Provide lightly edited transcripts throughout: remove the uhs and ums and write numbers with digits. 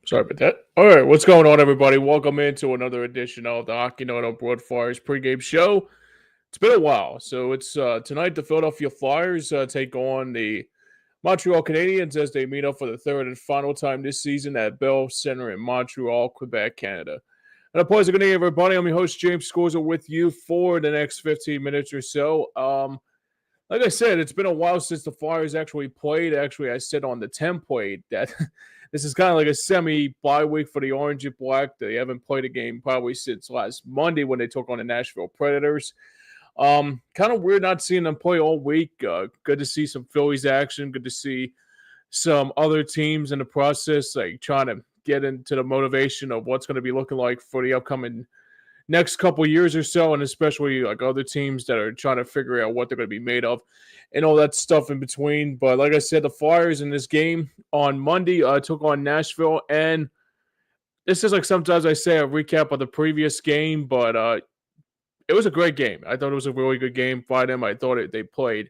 Sorry about that. All right, what's going on, everybody? Welcome into another edition of the Hockey Night on Broad Flyers pregame show. It's been a while, so it's tonight the Philadelphia Flyers take on the Montreal Canadiens as they meet up for the third and final time this season at Bell Center in Montreal, Quebec, Canada. And a pleasure, good evening, everybody. I'm your host James Scorza with you for the next 15 minutes or so. Like I said, it's been a while since the Flyers actually played. Actually, I said on the template that this is kind of like a semi-bye week for the Orange and Black. They haven't played a game probably since last Monday when they took on the Nashville Predators. Kind of weird not seeing them play all week. Good to see some Phillies action. Good to see some other teams in the process, like trying to get into the motivation of what's going to be looking like for the upcoming next couple years or so, and especially like other teams that are trying to figure out what they're going to be made of and all that stuff in between. But like I said, the Flyers in this game on Monday took on Nashville, and this is like sometimes I say a recap of the previous game, but it was a great game. I thought it was a really good game by them. I thought they played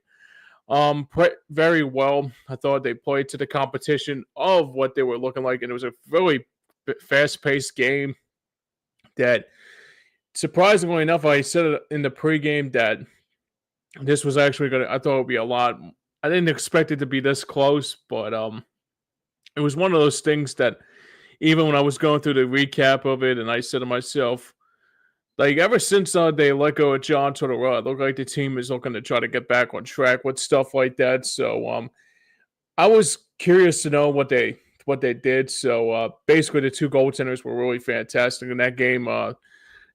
very well. I thought they played to the competition of what they were looking like, and it was a really fast-paced game that, surprisingly enough, I said it in the pregame that this was actually going to, I thought it would be a lot. I didn't expect it to be this close, but it was one of those things that even when I was going through the recap of it, and I said to myself, like, ever since they let go of John Tortorella, it looked like the team is looking to try to get back on track with stuff like that. So I was curious to know what they did. So basically, the two goaltenders were really fantastic in that game. I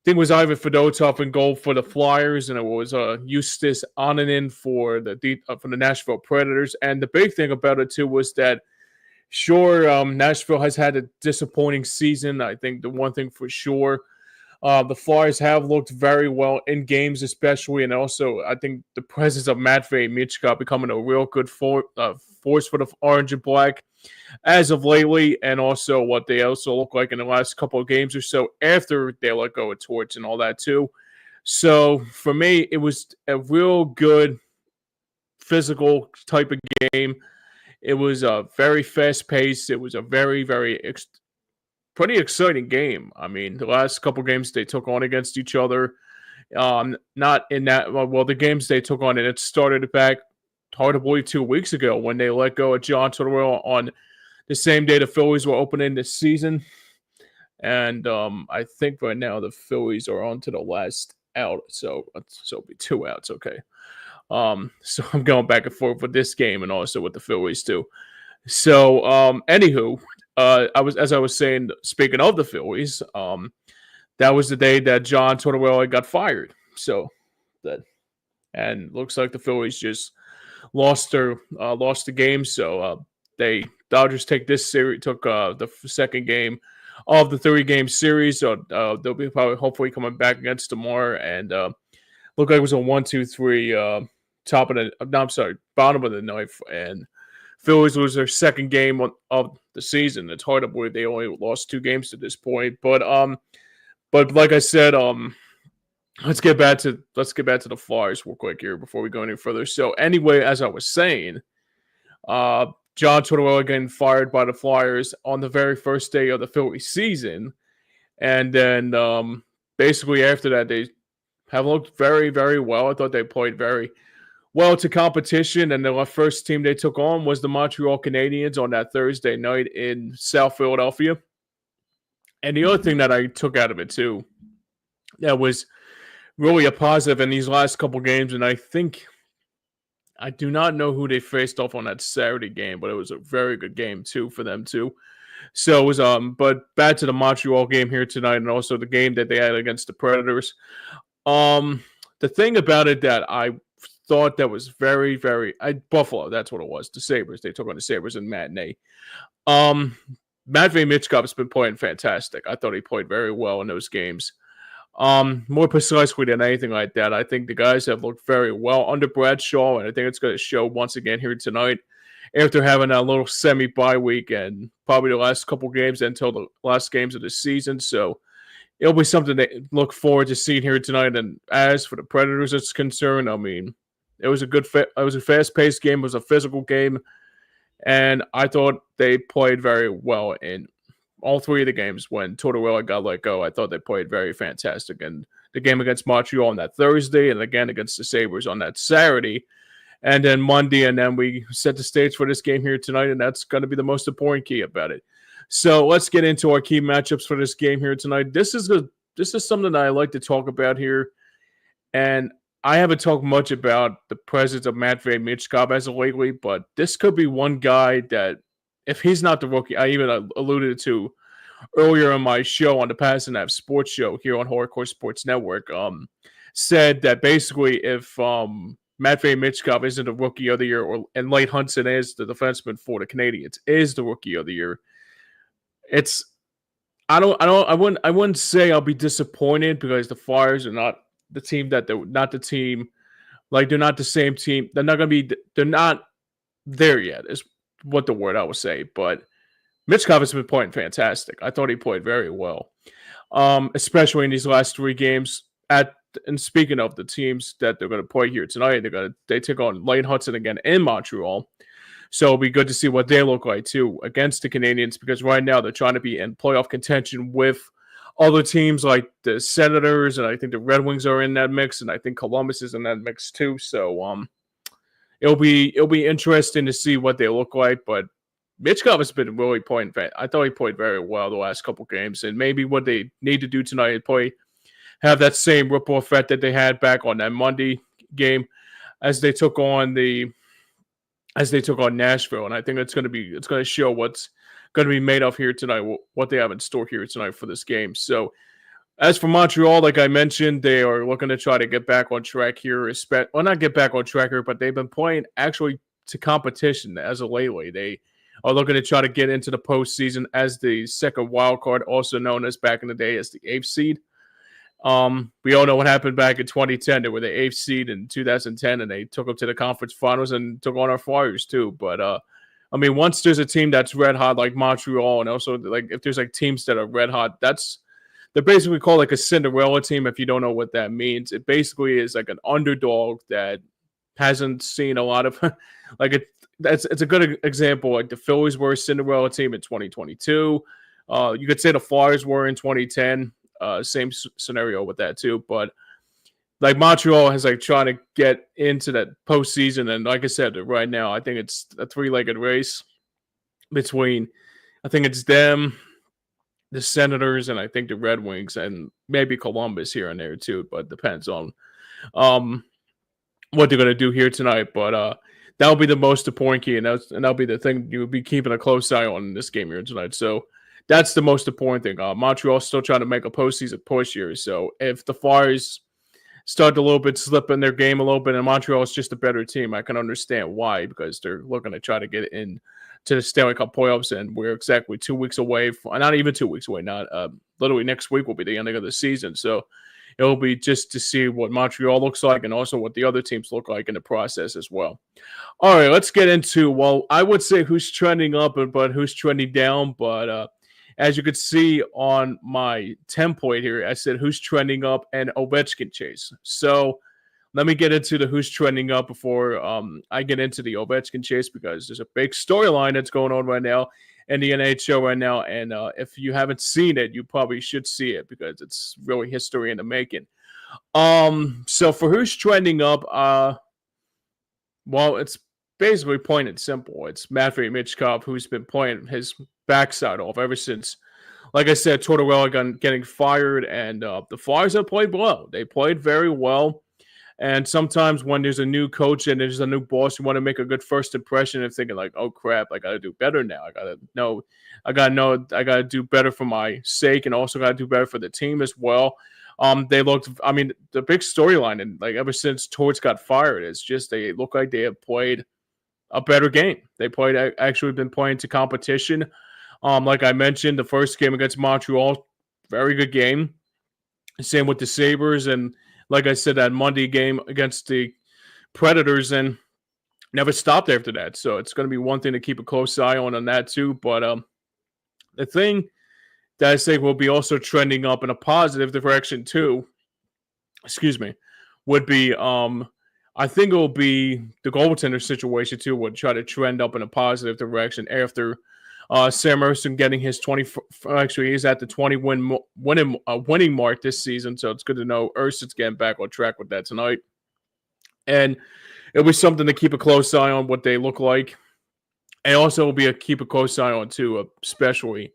think it was Ivan Fedotov in goal for the Flyers, and it was Eustace Onanen for the Nashville Predators. And the big thing about it too was that, sure, Nashville has had a disappointing season. I think the one thing for sure, the Flyers have looked very well in games, especially, and also I think the presence of Matvei Michkov becoming a real good force for the Orange and Black as of lately, and also what they also look like in the last couple of games or so after they let go of Torch and all that too. So for me, it was a real good physical type of game. It was a very fast paced. It was a very, pretty exciting game. I mean, the last couple games they took on against each other, not in that, well, the games they took on, and it started back, hard to believe, 2 weeks ago when they let go of John Tortorella on the same day the Phillies were opening this season. And I think right now the Phillies are on to the last out, so it'll be 2 outs, okay. So I'm going back and forth with this game and also with the Phillies too. So anywho, as I was saying, speaking of the Phillies, that was the day that John Tortorella got fired. So that, and looks like the Phillies just lost the game. So Dodgers took the second game of the 3-game series. So they'll be probably hopefully coming back against tomorrow, and looked like it was a 1-2-3 bottom of the ninth, and Phillies lose their second game of the season. It's hard to believe they only lost 2 games to this point, but like I said, let's get back to the Flyers real quick here before we go any further. So anyway, as I was saying, John Tortorella getting fired by the Flyers on the very first day of the Phillies season, and then basically after that they have looked very, very well. I thought they played very well to competition, and the first team they took on was the Montreal Canadiens on that Thursday night in South Philadelphia. And the other thing that I took out of it too, that was really a positive in these last couple games, and I do not know who they faced off on that Saturday game, but it was a very good game too for them too. So it was but back to the Montreal game here tonight, and also the game that they had against the Predators. The thing about it that I thought that was very, Buffalo, that's what it was. The Sabres. They took on the Sabres in matinee. Matvei Michkov has been playing fantastic. I thought he played very well in those games. More precisely than anything like that, I think the guys have looked very well under Bradshaw, and I think it's going to show once again here tonight after having a little semi-bye week and probably the last couple games until the last games of the season. So it'll be something to look forward to seeing here tonight. And as for the Predators is concerned, I mean, it was a fast-paced game. It was a physical game, and I thought they played very well in all three of the games when Tortorella got let go. I thought they played very fantastic. And the game against Montreal on that Thursday, and again against the Sabres on that Saturday, and then Monday, and then we set the stage for this game here tonight, and that's going to be the most important key about it. So let's get into our key matchups for this game here tonight. This is something that I like to talk about here, and I haven't talked much about the presence of Matvei Michkov as of lately, but this could be one guy that, if he's not the rookie, I even alluded to earlier on my show on the Pass and Have Sports Show here on Hardcore Sports Network, said that basically if Matvei Michkov isn't the rookie of the year, and Leighton Hudson is the defenseman for the Canadiens, is the rookie of the year, I wouldn't say I'll be disappointed, because the Flyers are not the team that they're not the team, like they're not the same team. They're not there yet, is what the word I would say. But Michkov has been playing fantastic. I thought he played very well, especially in these last three games. And speaking of the teams that they're going to play here tonight, they take on Leighton Hudson again in Montreal. So it'll be good to see what they look like too against the Canadiens, because right now they're trying to be in playoff contention with other teams like the Senators, and I think the Red Wings are in that mix, and I think Columbus is in that mix too. So it'll be interesting to see what they look like. But Michkov has been really playing. I thought he played very well the last couple games, and maybe what they need to do tonight is have that same ripple effect that they had back on that Monday game as they took on Nashville. And I think it's going to show what's going to be made of here tonight, what they have in store here tonight for this game. So as for Montreal, like I mentioned, they are looking to try to get back on track here. Well, not get back on track here, but they've been playing actually to competition as of lately. They are looking to try to get into the postseason as the second wild card, also known as back in the day as the 8th seed. We all know what happened back in 2010. They were the 8th seed in 2010, and they took them to the conference finals and took on our Flyers too. But I mean, once there's a team that's red hot like Montreal, and also like if there's like teams that are red hot, they're basically called like a Cinderella team. If you don't know what that means, it basically is like an underdog that hasn't seen a lot of it's a good example. Like the Phillies were a Cinderella team in 2022. You could say the Flyers were in 2010. Same scenario with that too. But like Montreal has like trying to get into that postseason, and like I said, right now I think it's a three-legged race between, I think it's them, the Senators, and I think the Red Wings, and maybe Columbus here and there too. But depends on what they're going to do here tonight. But that'll be the most important key, and that'll be the thing you'll be keeping a close eye on in this game here tonight. So that's the most important thing. Montreal's still trying to make a postseason push here. So if the Flyers start a little bit slipping their game a little bit, and Montreal is just a better team, I can understand why, because they're looking to try to get in to the Stanley Cup playoffs, and we're exactly 2 weeks away. Not even 2 weeks away. Literally next week will be the ending of the season. So it'll be just to see what Montreal looks like, and also what the other teams look like in the process as well. All right, let's get into, well, I would say who's trending up, but who's trending down. But as you could see on my template here, I said who's trending up and Ovechkin chase. So let me get into the who's trending up before I get into the Ovechkin chase, because there's a big storyline that's going on right now in the NHL right now. And if you haven't seen it, you probably should see it, because it's really history in the making. So for who's trending up, well, it's basically plain and simple. It's Matvei Michkov, who's been playing his backside off ever since, like I said, Tortorella getting fired, and the Flyers have played well. They played very well, and sometimes when there's a new coach and there's a new boss, you want to make a good first impression and thinking like, oh crap, I got to do better now. I got to do better for my sake, and also got to do better for the team as well. The big storyline, and like ever since Torts got fired, it's just they look like they have played a better game. They actually been playing to competition. Like I mentioned, the first game against Montreal, very good game. Same with the Sabres, and like I said, that Monday game against the Predators, and never stopped after that. So it's going to be one thing to keep a close eye on that too. But the thing that I say will be also trending up in a positive direction too, would be I think it will be the goaltender situation too, would try to trend up in a positive direction after Sam Ersson getting his 20. Actually, he's at the 20 winning mark this season, so it's good to know Ersson's getting back on track with that tonight. And it'll be something to keep a close eye on what they look like. And also will be keep a close eye on too, especially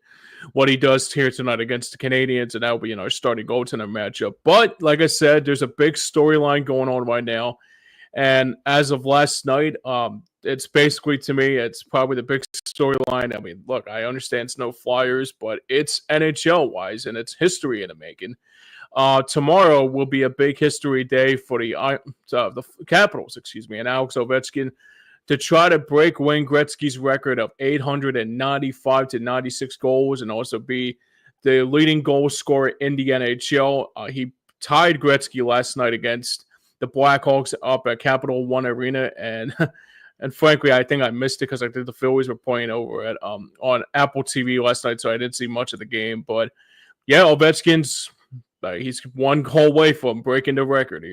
what he does here tonight against the Canadiens, and that will be in our starting goaltender matchup. But like I said, there's a big storyline going on right now. And as of last night, it's basically, to me, it's probably the big storyline. I mean, look, I understand it's no Flyers, but it's NHL-wise, and it's history in the making. Tomorrow will be a big history day for the Capitals, and Alex Ovechkin to try to break Wayne Gretzky's record of 895 to 96 goals and also be the leading goal scorer in the NHL. He tied Gretzky last night against the Blackhawks up at Capital One Arena, and frankly, I think I missed it because I think the Phillies were playing over at on Apple TV last night, so I didn't see much of the game. But yeah, Ovechkin's he's one goal away from breaking the record.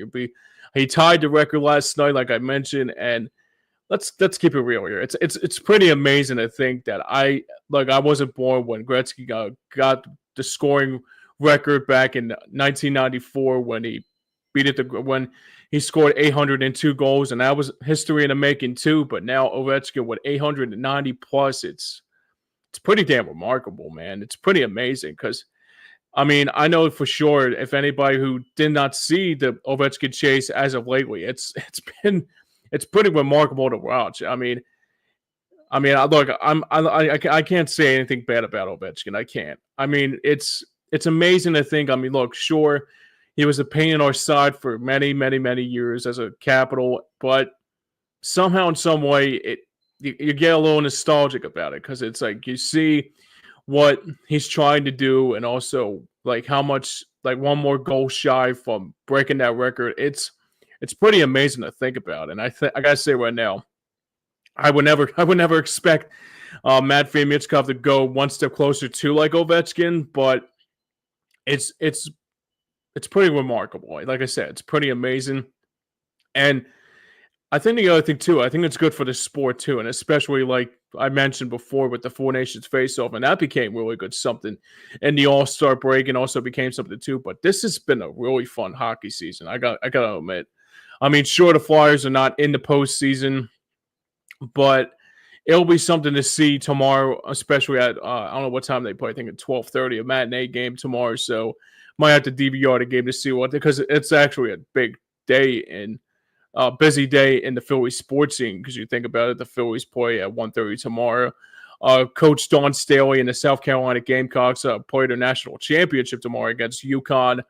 He tied the record last night, like I mentioned, and let's keep it real here. It's pretty amazing to think that I wasn't born when Gretzky got the scoring record back in 1994 when he beat it when he scored 802 goals, and that was history in the making too. But now Ovechkin with 890 plus, it's pretty damn remarkable, man. It's pretty amazing because, I mean, I know for sure if anybody who did not see the Ovechkin chase as of lately, it's pretty remarkable to watch. I look, I can't say anything bad about Ovechkin. I can't. I mean, it's amazing to think. I mean, look, sure, he was a pain in our side for many, many, many years as a Capital, but somehow in some way you get a little nostalgic about it because it's like you see what he's trying to do and also like how much like one more goal shy from breaking that record. It's pretty amazing to think about, and I gotta say right now, I would never expect Matvei Michkov to go one step closer to like Ovechkin, but it's pretty remarkable. Like I said, it's pretty amazing, and I think the other thing too, I think it's good for the sport too, and especially like I mentioned before with the Four Nations face-off, and that became really good something in the All-Star break, and also became something too. But this has been a really fun hockey season. I gotta admit. I mean, sure, the Flyers are not in the postseason, but it'll be something to see tomorrow, especially at I don't know what time they play. I think at 12:30, a matinee game tomorrow. So might have to DVR the game to see what, because it's actually a big day and busy day in the Phillies sports scene. Because you think about it, the Phillies play at 1:30 tomorrow. Coach Don Staley and the South Carolina Gamecocks play their national championship tomorrow against UConn.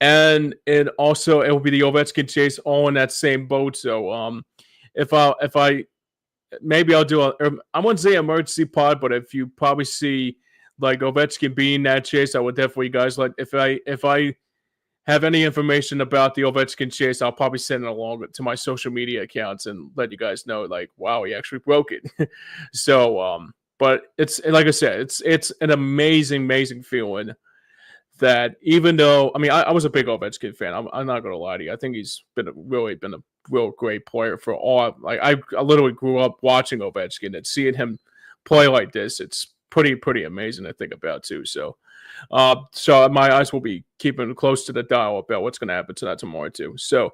And it will be the Ovechkin chase all in that same boat. So if I maybe I'll do I wouldn't say emergency pod, but if you probably see like Ovechkin being that chase, I would definitely guys like if I have any information about the Ovechkin chase, I'll probably send it along to my social media accounts and let you guys know like, wow, he actually broke it. So but it's like I said, it's an amazing feeling. That even though, I mean, I was a big Ovechkin fan. I'm not going to lie to you. I think he's been a real great player for all. Like I literally grew up watching Ovechkin and seeing him play like this. It's pretty amazing to think about too. So my eyes will be keeping close to the dial about what's going to happen to that tomorrow too. So,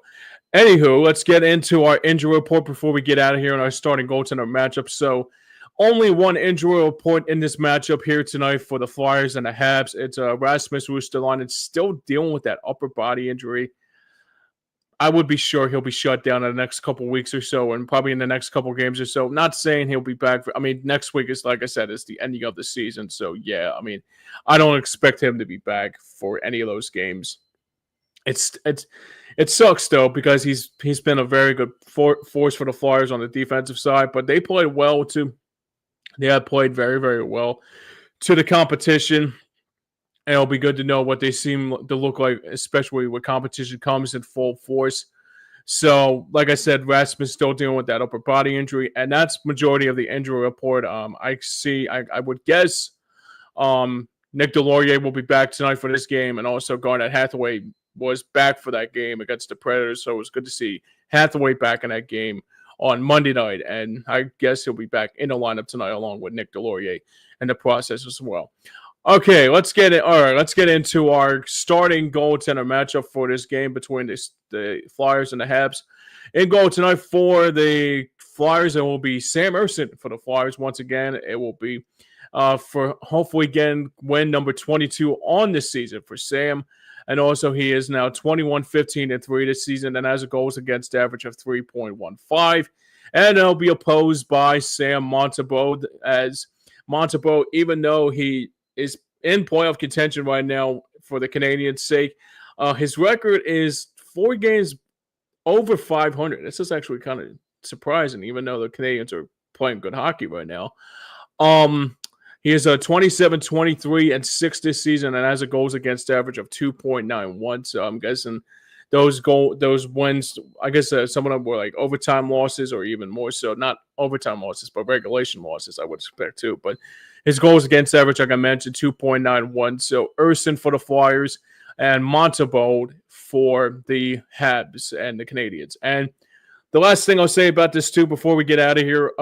anywho, let's get into our injury report before we get out of here in our starting goaltender matchup. So. Only one injury report in this matchup here tonight for the Flyers and the Habs. It's Rasmus Ristolainen still dealing with that upper body injury. I would be sure he'll be shut down in the next couple weeks or so, and probably in the next couple games or so. Not saying he'll be back. Next week is, like I said, is the ending of the season. So, yeah, I mean, I don't expect him to be back for any of those games. It sucks, though, because he's been a very good force for the Flyers on the defensive side, but they played well, too. They have played very, very well to the competition, and it'll be good to know what they seem to look like, especially when competition comes in full force. So, like I said, Rasmus still dealing with that upper body injury, and that's majority of the injury report. I would guess Nick Delorier will be back tonight for this game, and also Garnet Hathaway was back for that game against the Predators, so it was good to see Hathaway back in that game. on Monday night, and I guess he'll be back in the lineup tonight along with Nick Delorier in the process as well. Okay, let's get it. All right, let's get into our starting goaltender matchup for this game between the Flyers and the Habs. In goal tonight for the Flyers, it will be Sam Ersson for the Flyers once again. It will be for hopefully again win number 22 on this season for Sam. And also he is now 21-15-3 this season and has a goals against average of 3.15. And it'll be opposed by Sam Montembeault, as Montembeault, even though he is in playoff contention right now for the Canadiens' sake, his record is 4 games over 500. This is actually kind of surprising, even though the Canadiens are playing good hockey right now. He is a 27-23-6 this season and has a goals against average of 2.91. So I'm guessing those wins, I guess some of them were like overtime losses or even more so. Not overtime losses, but regulation losses, I would expect too. But his goals against average, like I mentioned, 2.91. So Ersson for the Flyers and Montembeault for the Habs and the Canadiens. And the last thing I'll say about this too before we get out of here,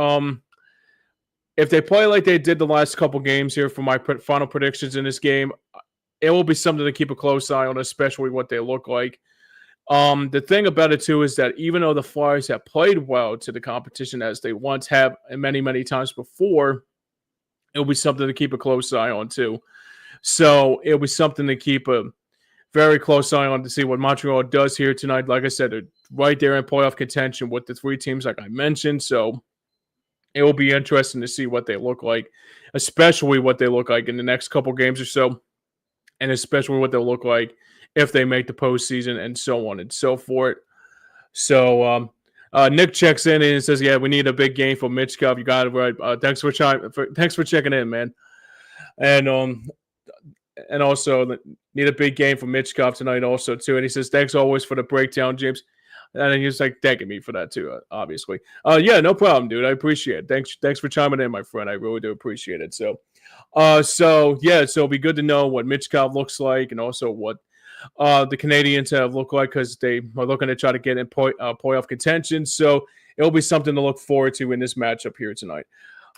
if they play like they did the last couple games here for my final predictions in this game, it will be something to keep a close eye on, especially what they look like. The thing about it, too, is that even though the Flyers have played well to the competition as they once have many, many times before, it'll be something to keep a close eye on, too. So it'll be something to keep a very close eye on to see what Montreal does here tonight. Like I said, they're right there in playoff contention with the 3 teams like I mentioned, so it will be interesting to see what they look like, especially what they look like in the next couple games or so, and especially what they'll look like if they make the postseason and so on and so forth. So Nick checks in and says, "Yeah, we need a big game for Michkov. You got it right. Thanks for checking in, man." And also need a big game for Michkov tonight also too. And he says, "Thanks always for the breakdown, James." And then he was like thanking me for that too, obviously. Yeah, no problem, dude. I appreciate it. Thanks for chiming in, my friend. I really do appreciate it. So it'll be good to know what Michkov looks like and also what the Canadiens have looked like, because they are looking to try to get in playoff contention. So it'll be something to look forward to in this matchup here tonight.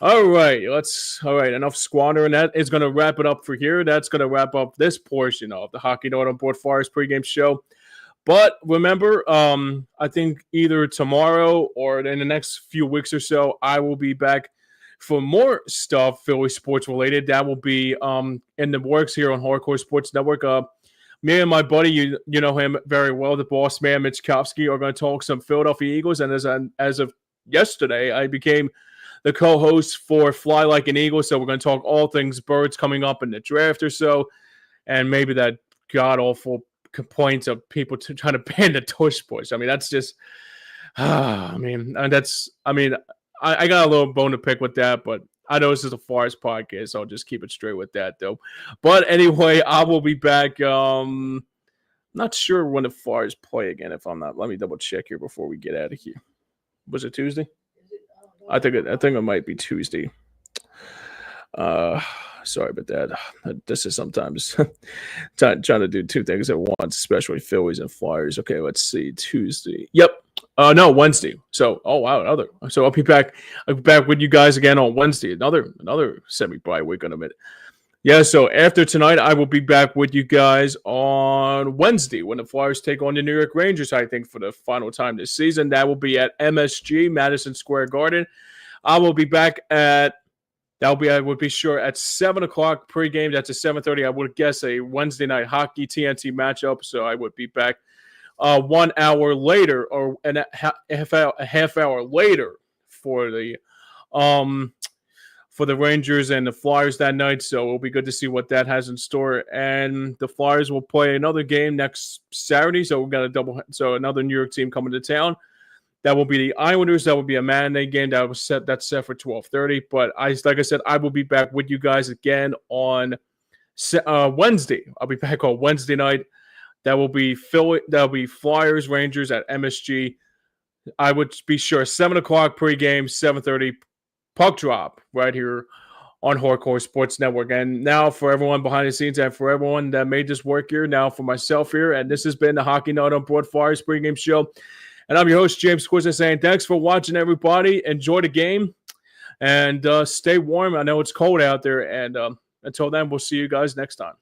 All right, enough squandering. That is going to wrap it up for here. That's going to wrap up this portion of the Hockey Night on Board Flyers pregame show. But remember, I think either tomorrow or in the next few weeks or so, I will be back for more stuff Philly sports related. That will be in the works here on Hardcore Sports Network. Me and my buddy, you know him very well, the boss man, Mitch Kopsky, are going to talk some Philadelphia Eagles. And as of yesterday, I became the co-host for Fly Like an Eagle. So we're going to talk all things birds coming up in the draft or so. And maybe that god-awful complaints of people trying to ban the tush push. I mean, that's just, I got a little bone to pick with that, but I know this is a Flyers podcast, so I'll just keep it straight with that, though. But anyway, I will be back. Not sure when the Flyers play again. If I'm not, let me double check here before we get out of here. Was it Tuesday? I think it might be Tuesday. Sorry about that. This is sometimes trying to do 2 things at once, especially Phillies and Flyers. Okay, let's see. Tuesday. Yep. No, Wednesday. So, oh wow, So I'll be back with you guys again on Wednesday. Another semi-bye week in a minute. Yeah. So after tonight, I will be back with you guys on Wednesday when the Flyers take on the New York Rangers. I think for the final time this season, that will be at MSG, Madison Square Garden. I will be back at. I would be sure at 7 o'clock pregame. That's at 7:30. I would guess a Wednesday night hockey TNT matchup. So I would be back 1 hour later, or a half hour later for the Rangers and the Flyers that night. So it'll be good to see what that has in store. And the Flyers will play another game next Saturday. So we've got another New York team coming to town. That will be the Islanders. That will be a matinee game that's set for 12:30. But like I said, I will be back with you guys again on Wednesday. I'll be back on Wednesday night. That will be Flyers Rangers at MSG. I would be sure 7 o'clock pregame, 7:30 puck drop right here on Hardcore Sports Network. And now for everyone behind the scenes and for everyone that made this work here, now for myself here, and this has been the Hockey Night on Board Flyers pregame show. And I'm your host, James Scorza, saying thanks for watching, everybody. Enjoy the game and stay warm. I know it's cold out there. And until then, we'll see you guys next time.